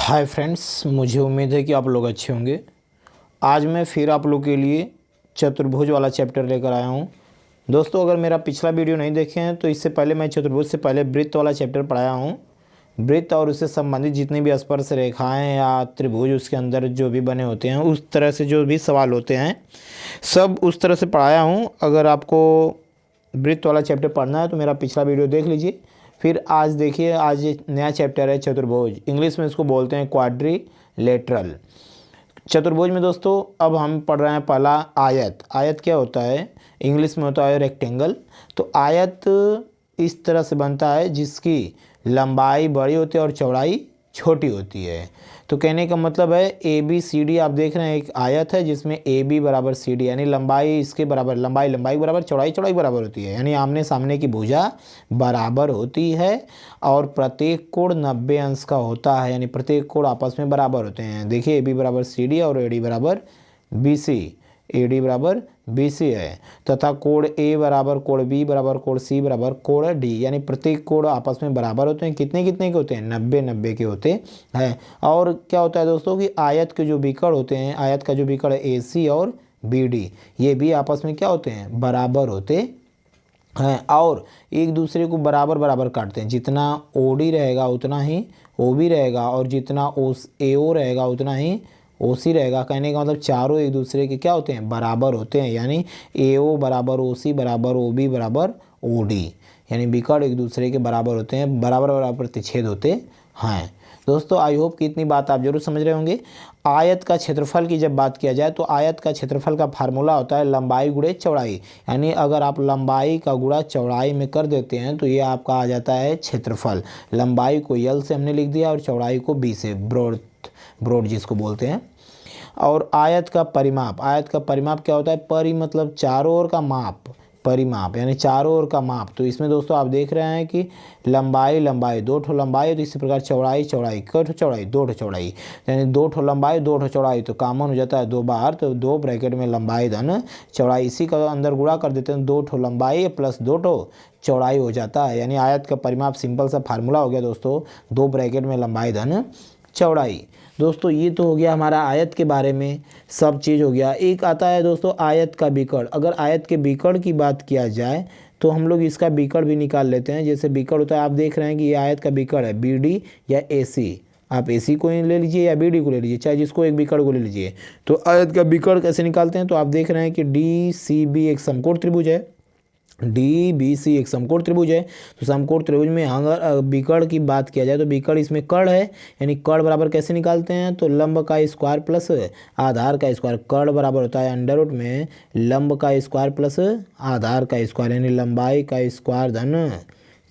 Hi friends, मुझे उम्मीद है कि आप लोग अच्छे होंगे। आज मैं फिर आप लोग के लिए चतुर्भुज वाला चैप्टर लेकर आया हूँ। दोस्तों, अगर मेरा पिछला वीडियो नहीं देखे हैं तो इससे पहले मैं चतुर्भुज से पहले वृत्त वाला चैप्टर पढ़ाया हूँ। वृत्त और उससे संबंधित जितनी भी स्पर्श रेखाएं या त्रिभुज उसके अंदर जो भी बने होते हैं, उस तरह से जो भी सवाल होते हैं सब उस तरह से पढ़ाया हूँ। अगर आपको वृत्त वाला चैप्टर पढ़ना है तो मेरा पिछला वीडियो देख लीजिए। फिर आज देखिए, आज नया चैप्टर है चतुर्भुज। इंग्लिश में इसको बोलते हैं क्वाड्रिलेटरल। चतुर्भुज में दोस्तों अब हम पढ़ रहे हैं पहला आयत। आयत क्या होता है? इंग्लिश में होता है रेक्टेंगल। तो आयत इस तरह से बनता है जिसकी लंबाई बड़ी होती है और चौड़ाई छोटी होती है। तो कहने का मतलब है ए बी सी डी, आप देख रहे हैं एक आयत है जिसमें ए बी बराबर सी डी, यानी लंबाई इसके बराबर, लंबाई बराबर, चौड़ाई बराबर होती है, यानी आमने सामने की भुजा बराबर होती है और प्रत्येक कोण 90 अंश का होता है, यानी प्रत्येक कोण आपस में बराबर होते हैं। देखिए ए बी बराबर सी डी और ए डी बराबर बी सी, ए डी बराबर बी सी है, तथा कोण ए बराबर कोण बी बराबर कोण सी बराबर कोण डी, यानी प्रत्येक कोण आपस में बराबर होते हैं। कितने कितने के होते हैं? 90 के होते हैं। और क्या होता है दोस्तों कि आयत के जो विकर्ण होते हैं, आयत का जो विकर्ण है ए सी और बी डी, ये भी आपस में क्या होते हैं? बराबर होते हैं और एक दूसरे को बराबर बराबर काटते हैं। जितना ओ डी रहेगा उतना ही ओ बी रहेगा और जितना ए ओ रहेगा उतना ही ओ सी रहेगा। कहने का मतलब चारों एक दूसरे के क्या होते हैं? बराबर होते हैं, यानी ए ओ बराबर ओ सी बराबर ओ बी बराबर ओ डी, यानी विकर्ण एक दूसरे के बराबर होते हैं, बराबर बराबर प्रतिच्छेद होते हैं। दोस्तों, आई होप कि इतनी बात आप जरूर समझ रहे होंगे। आयत का क्षेत्रफल की जब बात किया जाए तो आयत का क्षेत्रफल का फार्मूला होता है लंबाई गुणे चौड़ाई, यानी अगर आप लंबाई का गुणा चौड़ाई में कर देते हैं तो ये आपका आ जाता है क्षेत्रफल। लंबाई को यल से हमने लिख दिया और चौड़ाई को बी से, ब्रॉड जिसको बोलते हैं। और आयत का परिमाप, आयत का परिमाप क्या होता है? परि मतलब चारों ओर का माप, परिमाप यानी चारों ओर का माप। तो इसमें दोस्तों आप देख रहे हैं कि लंबाई दो ठो लंबाई, तो इसी प्रकार चौड़ाई कै ठो चौड़ाई? दो ठो चौड़ाई, यानी दो ठो लंबाई दो ठो चौड़ाई, तो कॉमन हो जाता है दो बार, तो दो ब्रैकेट में लंबाई धन चौड़ाई, इसी का अंदर गुणा कर देते हैं, दो ठो लंबाई प्लस दो ठो चौड़ाई हो जाता है। यानी आयत का परिमाप सिंपल सा फार्मूला हो गया दोस्तों, दो ब्रैकेट में लंबाई धन चौड़ाई। दोस्तों ये तो हो गया हमारा आयत के बारे में, सब चीज़ हो गया। एक आता है दोस्तों आयत का विकर्ण। अगर आयत के विकर्ण की बात किया जाए तो हम लोग इसका विकर्ण भी निकाल लेते हैं। जैसे विकर्ण होता है, आप देख रहे हैं कि ये आयत का विकर्ण है बी डी या ए सी, आप ए सी को ले लीजिए या बी डी को ले लीजिए, चाहे जिसको एक विकर्ण को ले लीजिए। तो आयत का विकर्ण कैसे निकालते हैं? तो आप देख रहे हैं कि डी सी बी एक समकोण त्रिभुज है, डी बी सी एक समकोण त्रिभुज है। तो समकोण त्रिभुज में अगर विकर्ण की बात किया जाए तो विकर्ण इसमें कर्ण है, यानी कर्ण बराबर कैसे निकालते हैं? तो लंब का स्क्वायर प्लस आधार का स्क्वायर। कर्ण बराबर होता है अंडर रूट में लंब का स्क्वायर प्लस आधार का स्क्वायर, यानी लंबाई का स्क्वायर धन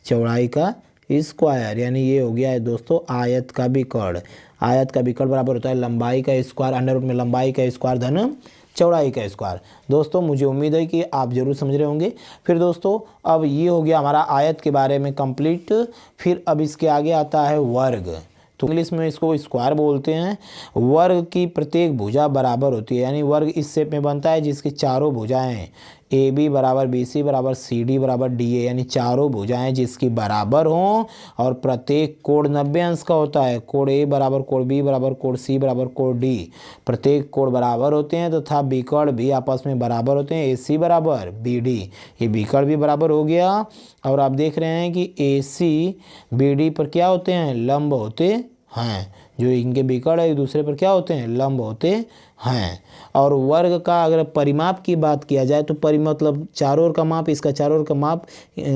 चौड़ाई का स्क्वायर, यानी ये हो गया है दोस्तों आयत का विकर्ण। आयत का विकर्ण बराबर होता है लंबाई का स्क्वायर अंडर रूट में लंबाई का स्क्वायर धन चौड़ाई का स्क्वायर। दोस्तों मुझे उम्मीद है कि आप जरूर समझ रहे होंगे। फिर दोस्तों अब ये हो गया हमारा आयत के बारे में कंप्लीट। फिर अब इसके आगे आता है वर्ग। तो इंग्लिश में इसको स्क्वायर बोलते हैं। वर्ग की प्रत्येक भुजा बराबर होती है, यानी वर्ग इस शेप में बनता है जिसकी चारों भुजाएं ए बी बराबर बी सी बराबर सी डी बराबर डी ए, यानी चारों भुजाएं जिसकी बराबर हों और प्रत्येक कोण 90 अंश का होता है। कोण ए बराबर कोण बी बराबर कोण सी बराबर कोण डी, प्रत्येक कोण बराबर होते हैं तथा विकर्ण भी आपस में बराबर होते हैं। ए सी बराबर बी डी, ये विकर्ण भी बराबर हो गया। और आप देख रहे हैं कि ए सी बी डी पर क्या होते हैं? लंब होते हैं। जो इनके विकर्ण है एक दूसरे पर क्या होते हैं? लंब होते हैं। और वर्ग का अगर परिमाप की बात किया जाए तो मतलब चारों ओर का माप, इसका चारों ओर का माप,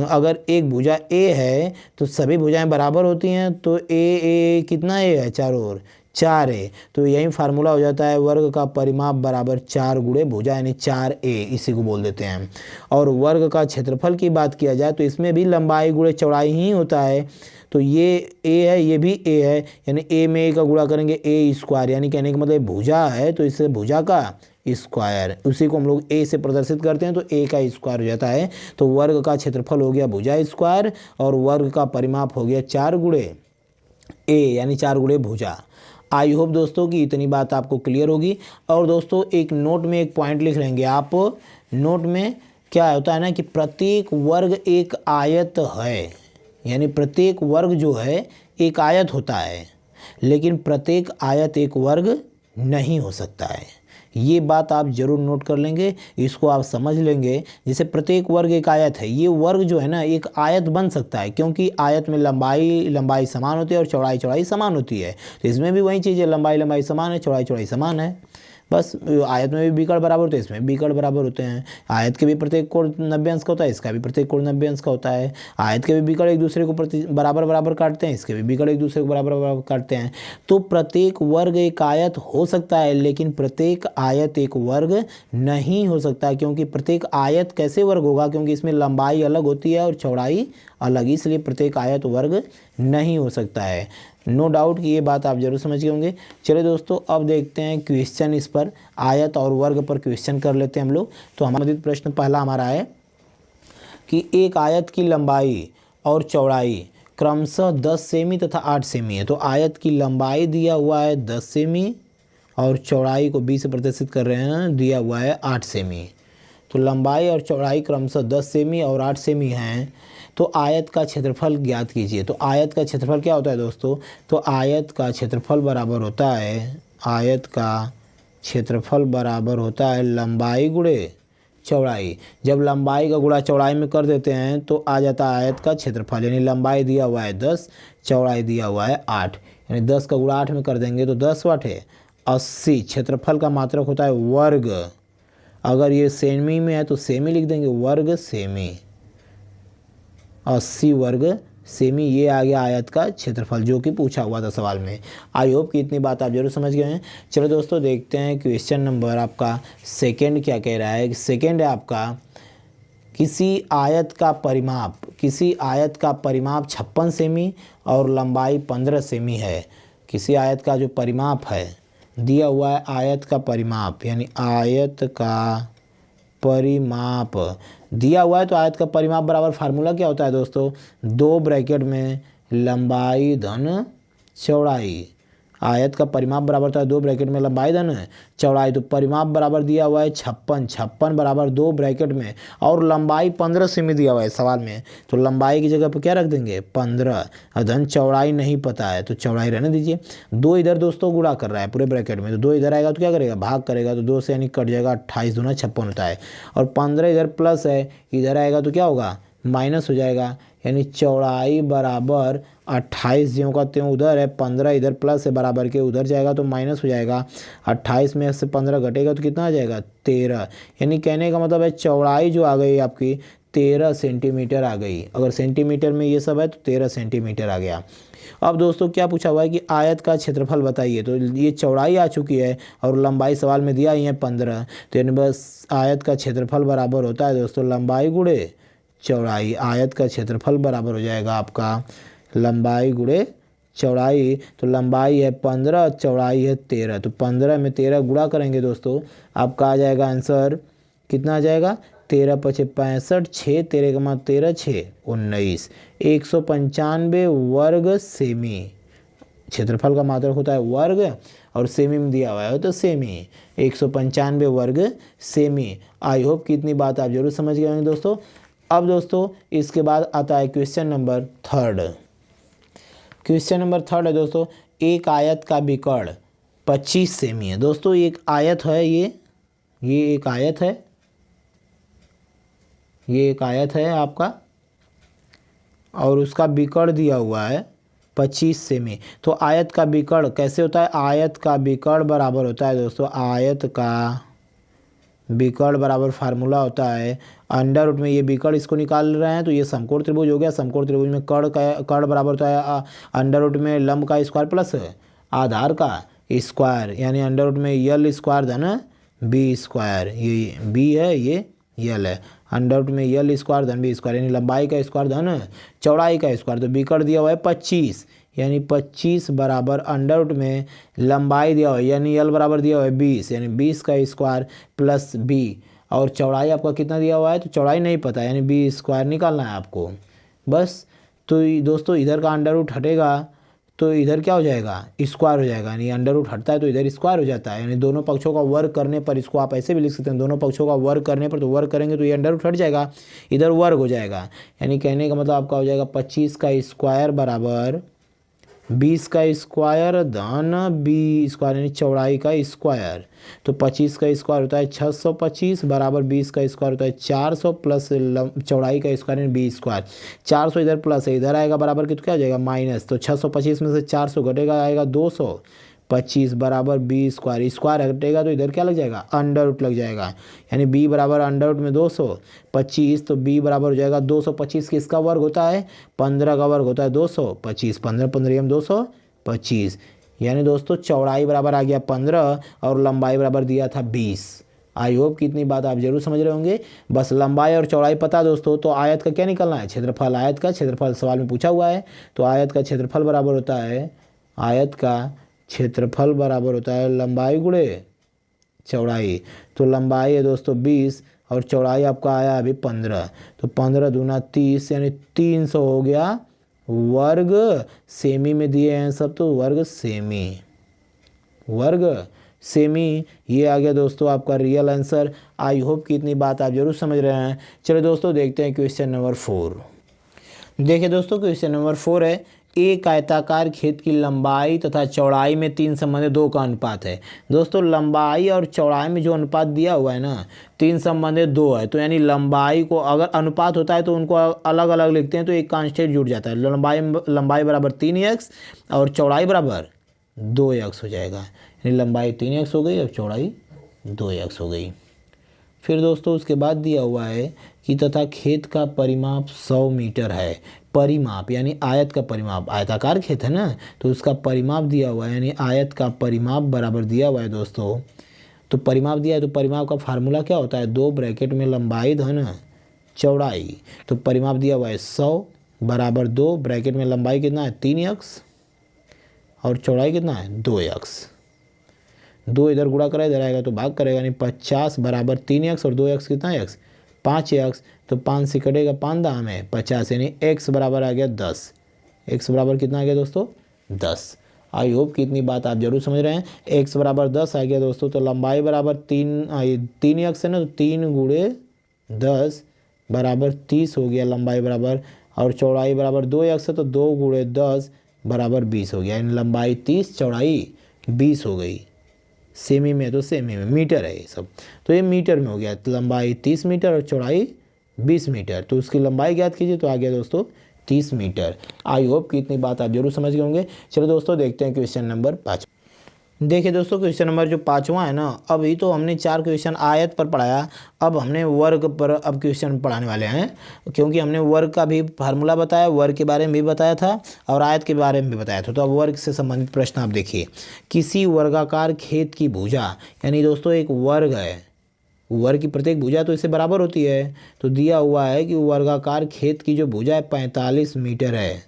अगर एक भुजा ए है तो सभी भुजाएं बराबर होती हैं, तो ए कितना ए है? चारों ओर 4 ए, तो यही फार्मूला हो जाता है वर्ग का परिमाप बराबर 4 गुणे भुजा, यानी 4 ए, इसी को बोल देते हैं। और वर्ग का क्षेत्रफल की बात किया जाए तो इसमें भी लंबाई गुणे चौड़ाई ही होता है। तो ये ए है, ये भी ए है, यानी ए में ए का गुणा करेंगे ए स्क्वायर, यानी कहने का मतलब भुजा है तो इससे भुजा का स्क्वायर, उसी को हम लोग ए से प्रदर्शित करते हैं तो ए का स्क्वायर हो जाता है। तो वर्ग का क्षेत्रफल हो गया भुजा स्क्वायर और वर्ग का परिमाप हो गया 4 गुणे ए, यानी 4 गुणे भुजा। आई होप दोस्तों कि इतनी बात आपको क्लियर होगी। और दोस्तों एक नोट में एक पॉइंट लिख लेंगे आप। नोट में क्या होता है ना कि प्रत्येक वर्ग एक आयत है, यानी प्रत्येक वर्ग जो है एक आयत होता है। लेकिन प्रत्येक आयत एक वर्ग नहीं हो सकता है। ये बात आप जरूर नोट कर लेंगे, इसको आप समझ लेंगे। जैसे प्रत्येक वर्ग एक आयत है, ये वर्ग जो है ना एक आयत बन सकता है, क्योंकि आयत में लंबाई समान होती है और चौड़ाई समान होती है। तो इसमें भी वही चीज़ है, लंबाई समान है, चौड़ाई समान है। बस आयत में भी बीकड़ बराबर होते हैं, इसमें बीकड़ बराबर होते हैं। आयत के भी प्रत्येक कोण 90 अंश का होता है, इसका भी प्रत्येक कोण 90 अंश का होता है। आयत के भी बीकड़ एक दूसरे को बराबर काटते हैं, इसके भी बीकड़ एक दूसरे को बराबर काटते हैं। तो प्रत्येक वर्ग एक आयत हो सकता है, लेकिन प्रत्येक आयत एक वर्ग नहीं हो सकता, क्योंकि प्रत्येक आयत कैसे वर्ग होगा, क्योंकि इसमें लंबाई अलग होती है और चौड़ाई अलग, इसलिए प्रत्येक आयत वर्ग नहीं हो सकता है। नो डाउट कि ये बात आप जरूर समझ गए होंगे। चलिए दोस्तों, अब देखते हैं क्वेश्चन, इस पर आयत और वर्ग पर क्वेश्चन कर लेते हैं हम लोग। तो हमारा प्रश्न पहला हमारा है कि एक आयत की लंबाई और चौड़ाई क्रमशः 10 सेमी तथा 8 सेमी है। तो आयत की लंबाई दिया हुआ है 10 सेमी और चौड़ाई को 20 से प्रदर्शित कर रहे हैं, दिया हुआ है 8 सेमी। तो लंबाई और चौड़ाई क्रमशः 10 सेमी और 8 सेमी हैं। तो आयत का क्षेत्रफल ज्ञात कीजिए। तो आयत का क्षेत्रफल क्या होता है दोस्तों? तो आयत का क्षेत्रफल बराबर होता है, आयत का क्षेत्रफल बराबर होता है लंबाई गुणे चौड़ाई। जब लंबाई का गुणा चौड़ाई में कर देते हैं तो आ जाता है आयत का क्षेत्रफल। यानी लंबाई दिया हुआ है 10, चौड़ाई दिया हुआ है 8, यानी 10 का गुणा 8 में कर देंगे तो 10 वाट है 80। क्षेत्रफल का मात्रक होता है वर्ग। अगर ये सेमी में है तो सेमी लिख देंगे, वर्ग सेमी, 80 वर्ग सेमी। ये आ गया आयत का क्षेत्रफल, जो कि पूछा हुआ था सवाल में। आई होप कि इतनी बात आप जरूर समझ गए हैं। चलो दोस्तों, देखते हैं क्वेश्चन नंबर आपका सेकंड क्या कह रहा है। सेकंड है आपका, किसी आयत का परिमाप 56 सेमी और लंबाई 15 सेमी है। किसी आयत का जो परिमाप है दिया हुआ है, आयत का परिमाप, यानी आयत का परिमाप दिया हुआ है। तो आयत का परिमाप बराबर फार्मूला क्या होता है दोस्तों? 2 ब्रैकेट में लंबाई धन चौड़ाई। आयत का परिमाप बराबर होता है 2 ब्रैकेट में लंबाई धन चौड़ाई। तो परिमाप बराबर दिया हुआ है 56 बराबर 2 ब्रैकेट में, और लंबाई 15 सेमी दिया हुआ है सवाल में। तो लंबाई की जगह पर क्या रख देंगे? 15, और धन चौड़ाई नहीं पता है तो चौड़ाई रहने दीजिए। 2 इधर दोस्तों गुणा कर रहा है पूरे ब्रैकेट में, तो 2 इधर आएगा तो क्या करेगा? भाग करेगा, तो 2 से यानी कट जाएगा, 28 दूना 56 होता है। और 15 इधर प्लस है, इधर आएगा तो क्या होगा? माइनस हो जाएगा। यानी चौड़ाई बराबर 28 ज्यों का त्यों उधर है, 15 इधर प्लस है, बराबर के उधर जाएगा तो माइनस हो जाएगा। 28 में से 15 घटेगा तो कितना आ जाएगा? 13। यानी कहने का मतलब है चौड़ाई जो आ गई आपकी 13 सेंटीमीटर आ गई। अगर सेंटीमीटर में ये सब है तो 13 सेंटीमीटर आ गया। अब दोस्तों क्या पूछा हुआ है कि आयत का क्षेत्रफल बताइए। तो ये चौड़ाई आ चुकी है और लंबाई सवाल में दिया ही है 15। तो यानी बस आयत का क्षेत्रफल बराबर होता है दोस्तों लंबाई गुणे चौड़ाई। आयत का क्षेत्रफल बराबर हो जाएगा आपका लंबाई गुणे चौड़ाई। तो लंबाई है 15, चौड़ाई है 13। तो 15 में 13 गुणा करेंगे दोस्तों, आपका आ जाएगा आंसर कितना आ जाएगा? 13 पचे 65, 6 13 का मान 13 6 19, 195 वर्ग सेमी। क्षेत्रफल का मात्रक होता है वर्ग और सेमी में दिया हुआ है तो सेमी, 195 वर्ग सेमी। आई होप कि इतनी बात आप जरूर समझ गए होंगे दोस्तों। अब दोस्तों इसके बाद आता है question number third. Question number third है दोस्तों, एक आयत का विकर्ण 25 सेमी है। दोस्तों एक आयत है, ये एक आयत है, ये एक आयत है आपका, और उसका विकर्ण दिया हुआ है 25 सेमी। तो आयत का विकर्ण कैसे होता है? आयत का विकर्ण बराबर होता है दोस्तों, आयत का विकर्ण बराबर फार्मूला होता है अंडर रूट में, ये विकर्ण इसको निकाल रहे हैं तो ये समकोण त्रिभुज हो गया। समकोण त्रिभुज में कर्ण बराबर होता है अंडर रूट में लंब का स्क्वायर प्लस आधार का स्क्वायर, यानी अंडर रूट में यल स्क्वायर धन बी स्क्वायर। ये बी है, ये यल है। अंडर रूट में यल स्क्वायर धन बी स्क्वायर, यानी लंबाई का स्क्वायर धन चौड़ाई का स्क्वायर। तो विकर्ण दिया हुआ है 25, यानी 25 बराबर अंडर रूट में लंबाई दिया हुआ है, यानी यल बराबर दिया हुआ है 20, यानी 20 का स्क्वायर प्लस बी। और चौड़ाई आपका कितना दिया हुआ है? तो चौड़ाई नहीं पता, यानी बी स्क्वायर निकालना है आपको बस। तो दोस्तों इधर का अंडर रूट हटेगा तो इधर क्या हो जाएगा? स्क्वायर हो जाएगा। यानी अंडर रूट हटता है तो इधर स्क्वायर हो जाता है। यानी दोनों पक्षों का वर्ग करने पर, इसको आप ऐसे भी लिख सकते हैं, दोनों पक्षों का वर्ग करने पर, तो वर्ग करेंगे तो ये अंडर रूट हट जाएगा, इधर वर्ग हो जाएगा। यानी कहने का मतलब आपका हो जाएगा 25 का स्क्वायर बराबर 20 का स्क्वायर धन बी स्क्वायर यानी चौड़ाई का स्क्वायर। तो 25 का स्क्वायर होता है 625 बराबर 20 का स्क्वायर होता है 400 प्लस चौड़ाई का स्क्वायर यानी बी स्क्वायर। 400 इधर प्लस है, इधर आएगा बराबर की तो क्या हो जाएगा माइनस। तो 625 में से 400 घटेगा आएगा 225 बराबर बी स्क्वायर। स्क्वायर हटेगा तो इधर क्या लग जाएगा अंडर रूट लग जाएगा, यानी बी बराबर अंडर रूट में 225। तो बी बराबर हो जाएगा 225 किसका वर्ग होता है 15 का वर्ग होता है 225। 15 15 225, यानी दोस्तों चौड़ाई बराबर आ गया 15 और लंबाई बराबर दिया था 20। आई होप कि इतनी बात आप जरूर समझ रहे होंगे। बस लंबाई और चौड़ाई पता दोस्तों, तो आयत का क्या निकलना है क्षेत्रफल। आयत का क्षेत्रफल सवाल में पूछा हुआ है, तो आयत का क्षेत्रफल बराबर होता है, आयत का क्षेत्रफल बराबर होता है लंबाई गुणे चौड़ाई। तो लंबाई है दोस्तों 20 और चौड़ाई आपका आया अभी 15। तो 15 दूना 30 यानी 300 हो गया वर्ग सेमी में दिए हैं सब, तो वर्ग सेमी, वर्ग सेमी ये आ गया दोस्तों आपका रियल आंसर। आई होप कि इतनी बात आप जरूर समझ रहे हैं। चलिए दोस्तों देखते हैं क्वेश्चन नंबर 4। देखिए दोस्तों क्वेश्चन नंबर 4 है, एक आयताकार खेत की लंबाई तथा चौड़ाई में 3 संबंधित 2 का अनुपात है। दोस्तों लंबाई और चौड़ाई में जो अनुपात दिया हुआ है ना 3 संबंधित 2 है, तो यानी लंबाई को अगर अनुपात होता है तो उनको अलग अलग लिखते हैं तो एक कांस्टेंट जुड़ जाता है। लंबाई बराबर 3x और चौड़ाई बराबर 2x हो जाएगा, यानी लंबाई 3x हो गई और चौड़ाई 2x हो गई। फिर दोस्तों उसके बाद दिया हुआ है कि तथा खेत का परिमाप 100 मीटर है। परिमाप यानी आयत का परिमाप, आयताकार खेत है ना तो उसका परिमाप दिया हुआ है, यानी आयत का परिमाप बराबर दिया हुआ है दोस्तों। तो परिमाप दिया है तो परिमाप का फार्मूला क्या होता है 2 ब्रैकेट में लंबाई धन चौड़ाई। तो परिमाप दिया हुआ है 100 बराबर 2 ब्रैकेट में लंबाई कितना है 3x और चौड़ाई कितना है 2x। 2 इधर गुणा करा इधर आएगा तो भाग करेगा, यानी 50 बराबर 3x और 2x कितना है x 5x। तो 5 से कटेगा 5 दाम है 50, यानी x बराबर आ गया 10। x बराबर कितना आ गया दोस्तों 10। आई होप कि इतनी बात आप जरूर समझ रहे हैं। x बराबर 10 आ गया दोस्तों। तो लंबाई बराबर 3x है ना, तो 3 गुणे 10 बराबर 30 हो गया लंबाई बराबर, और चौड़ाई बराबर 2x है तो 2 गुणे 10 बराबर 20 हो गया, यानी लंबाई 30 चौड़ाई 20 हो गई। सेमी में तो सेमी में मीटर है ये सब, तो ये मीटर में हो गया। तो लंबाई 30 मीटर और चौड़ाई 20 मीटर, तो उसकी लंबाई ज्ञात कीजिए तो आ गया दोस्तों 30 मीटर। आई होप कि इतनी बात आप जरूर समझ गए होंगे। चलो दोस्तों देखते हैं क्वेश्चन नंबर 5। देखिए दोस्तों क्वेश्चन नंबर जो 5वां है ना, अभी तो हमने 4 क्वेश्चन आयत पर पढ़ाया, अब हमने वर्ग पर अब क्वेश्चन पढ़ाने वाले हैं, क्योंकि हमने वर्ग का भी फार्मूला बताया, वर्ग के बारे में भी बताया था और आयत के बारे में भी बताया था। तो अब वर्ग से संबंधित प्रश्न आप देखिए। किसी वर्गाकार खेत की भुजा, यानी दोस्तों एक वर्ग है, वर्ग की प्रत्येक भुजा तो इससे बराबर होती है, तो दिया हुआ है कि वर्गाकार खेत की जो भुजा है 45 मीटर है,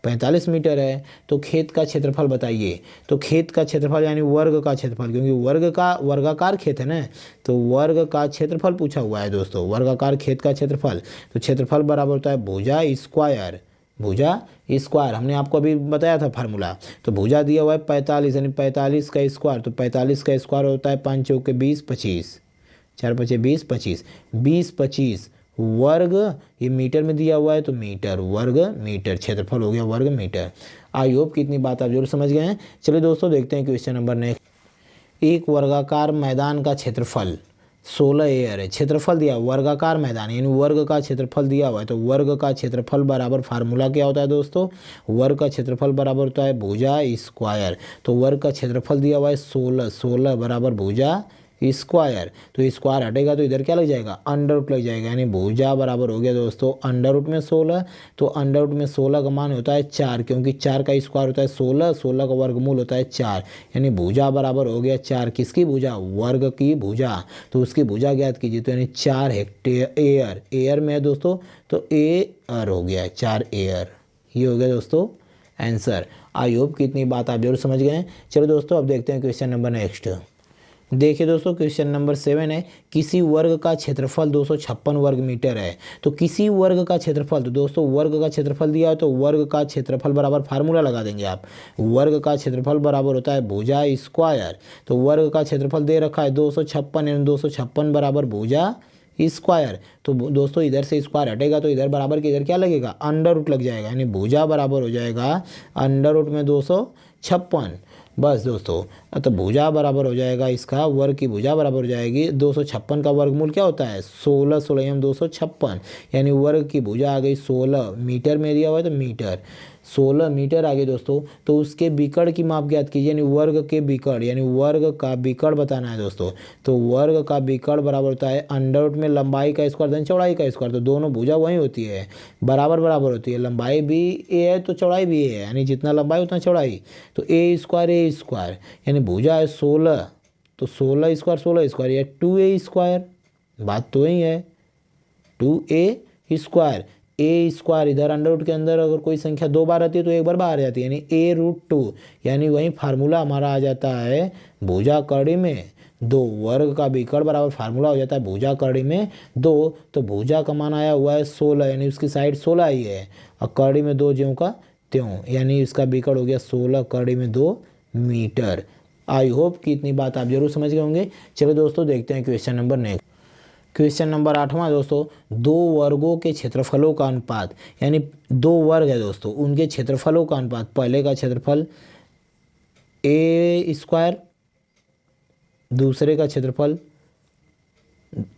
45 मीटर है। तो खेत का क्षेत्रफल बताइए। तो खेत का क्षेत्रफल यानी वर्ग का क्षेत्रफल, क्योंकि वर्गाकार खेत है ना, तो वर्ग का क्षेत्रफल पूछा हुआ है दोस्तों, वर्गाकार खेत का क्षेत्रफल। तो क्षेत्रफल बराबर होता है भुजा स्क्वायर, भुजा स्क्वायर हमने आपको अभी बताया था फार्मूला। तो भुजा दिया हुआ है 45 यानी 45 का स्क्वायर, तो 45 का स्क्वायर होता है 5 चौके 20 25, 4 5 20 25, 20 25 वर्ग, ये मीटर में दिया हुआ है तो मीटर, वर्ग मीटर, क्षेत्रफल हो गया वर्ग मीटर। आई होप कि इतनी बात आप जरूर समझ गए हैं। चलिए दोस्तों देखते हैं क्वेश्चन नंबर नेक्स्ट। एक वर्गाकार मैदान का क्षेत्रफल 16 एयर है। क्षेत्रफल दिया वर्गाकार मैदान यानी वर्ग का क्षेत्रफल दिया हुआ है, तो वर्ग का क्षेत्रफल बराबर फार्मूला क्या होता है दोस्तों, वर्ग का क्षेत्रफल बराबर होता है भुजा स्क्वायर। तो वर्ग का क्षेत्रफल दिया हुआ है 16, 16 बराबर भुजा स्क्वायर। तो स्क्वायर हटेगा तो इधर क्या लग जाएगा अंडर रूट लग जाएगा, यानी भुजा बराबर हो गया दोस्तों अंडर रूट में 16। तो अंडर रूट में 16 का मान होता है 4, क्योंकि 4 का स्क्वायर होता है 16, 16 का वर्गमूल होता है 4, यानी भुजा बराबर हो गया 4। किसकी भुजा, वर्ग की भुजा। तो उसकी भुजा ज्ञात कीजिए, तो यानी 4 हेक्टेयर, एयर, एयर में है दोस्तों, तो एयर हो गया 4 एयर, ये हो गया दोस्तों आंसर। आई होप कि इतनी बात आप जरूर समझ गए हैं। चलो दोस्तों अब देखते हैं क्वेश्चन नंबर नेक्स्ट। देखिए दोस्तों क्वेश्चन नंबर 7 है, किसी वर्ग का क्षेत्रफल 256 वर्ग मीटर है। तो किसी वर्ग का क्षेत्रफल, तो दोस्तों वर्ग का क्षेत्रफल दिया है तो वर्ग का क्षेत्रफल बराबर फार्मूला लगा देंगे आप, वर्ग का क्षेत्रफल बराबर होता है भुजा स्क्वायर। तो वर्ग का क्षेत्रफल दे रखा है 256 यानी 256 बराबर भुजा स्क्वायर। तो दोस्तों इधर से स्क्वायर हटेगा तो इधर बराबर के इधर क्या लगेगा, अंडर रूट लग जाएगा, यानी भुजा बराबर हो जाएगा अंडर रूट में 256। बस दोस्तों, तो भुजा बराबर हो जाएगा, इसका वर्ग की भुजा बराबर हो जाएगी 256 का वर्गमूल क्या होता है 16, 16 एम 256, यानी वर्ग की भुजा आ गई 16 मीटर में दिया हुआ है तो मीटर, 16 मीटर आ गई दोस्तों। तो उसके विकर्ण की माप ज्ञात कीजिए, यानी वर्ग के विकर्ण, यानी वर्ग का विकर्ण बताना है दोस्तों। तो वर्ग का विकर्ण बराबर होता है अंडर रूट में लंबाई का स्क्वायर धन चौड़ाई का स्क्वायर, तो दोनों भुजा वही होती है, बराबर बराबर होती है, लंबाई भी ए है तो चौड़ाई भी ए है, यानी जितना लंबाई उतना चौड़ाई, तो ए स्क्वायर, यानी भुजा है 16, तो 16 स्क्वायर 16 स्क्वायर, या 2a स्क्वायर, बात तो वही है 2a स्क्वायर। ए स्क्वायर इधर अंडर रूट के अंदर अगर कोई संख्या 2 बार आती है तो एक बार बाहर जाती है, यानी a√2, यानी वही फार्मूला हमारा आ जाता है भुजा कड़ी में 2, वर्ग का विकर्ण बराबर फार्मूला हो जाता है भुजा कड़ी में 2। तो भुजा का मान आया हुआ है 16, यानी उसकी साइड 16 आई है, और कड़ी में 2 ज्यों का त्यों, यानी इसका विकर्ण हो गया 16 कड़ी में 2 मीटर। आई होप कि इतनी बात आप जरूर समझ गए होंगे। चलो दोस्तों देखते हैं question number next. Question number 8वां दोस्तों, दो वर्गों के क्षेत्रफलों का अनुपात, यानी 2 वर्ग है दोस्तों, उनके क्षेत्रफलों का अनुपात, पहले का क्षेत्रफल ए स्क्वायर, दूसरे का क्षेत्रफल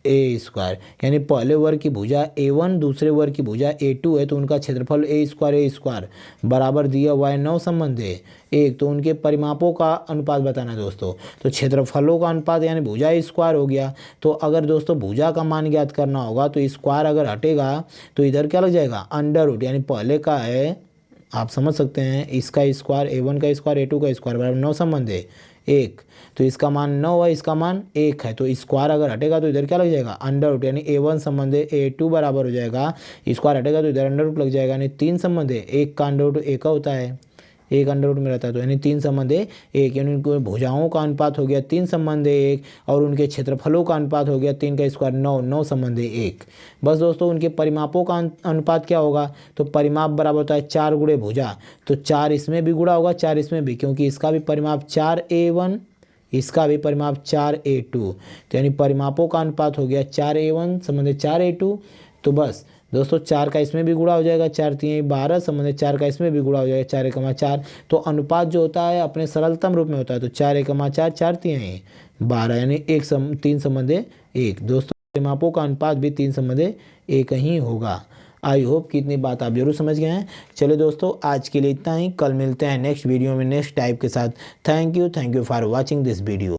ए स्क्वायर, यानी पहले वर्ग की भुजा a1 दूसरे वर्ग की भुजा a2 है, तो उनका क्षेत्रफल ए स्क्वायर बराबर दिया हुआ है 9 संबंध है 1, तो उनके परिमापों का अनुपात बताना है दोस्तों। तो क्षेत्रफलों का अनुपात यानी भुजा स्क्वायर हो गया, तो अगर दोस्तों भुजा का मान ज्ञात करना होगा तो स्क्वायर अगर हटेगा तो इधर क्या लग जाएगा अंडर रूट, यानी पहले का है आप समझ सकते हैं इसका स्क्वायर a1 का स्क्वायर a2 का स्क्वायर बराबर 9 संबंध है 1, तो इसका मान 9 है, इसका मान 1 है, तो स्क्वायर अगर हटेगा तो इधर क्या लग जाएगा अंडर रूट, यानी a1 संबंध है a2 बराबर हो जाएगा, स्क्वायर हटेगा तो इधर अंडर रूट लग जाएगा, यानी 3 संबंध है, 1 का अंडर रूट 1 का होता है, 1 अंडर रूट में रहता है, तो यानी 3 संबंध है 1, यानी उनके भुजाओं का अनुपात हो गया 3 संबंध है 1, और उनके क्षेत्रफलों का अनुपात हो गया 3 का स्क्वायर 9, 9 संबंध है 1। बस दोस्तों उनके परिमापों का अनुपात क्या होगा, तो परिमाप बराबर होता है 4 गुणे भुजा, तो 4 इसमें भी गुणा होगा 4 इसमें भी, क्योंकि इसका भी परिमाप 4a1 इसका भी परिमाप 4a2, तो यानी परिमापों का अनुपात हो गया 4a1 संबंध 4a2। तो बस दोस्तों 4 का इसमें भी गुणा हो जाएगा, 4 3 12 संबंध 4 का इसमें भी गुणा हो जाएगा 4 1 4, तो अनुपात जो होता है अपने सरलतम रूप में होता है, तो 4 1 4 4 3 12, यानी 3 संबंध 1। दोस्तों परिमापों का अनुपात भी 3 संबंध 1 ही होगा। आई होप कि इतनी बात आप जरूर समझ गए हैं। चलिए दोस्तों आज के लिए इतना ही, कल मिलते हैं नेक्स्ट वीडियो में नेक्स्ट टाइप के साथ। Thank you for watching this video.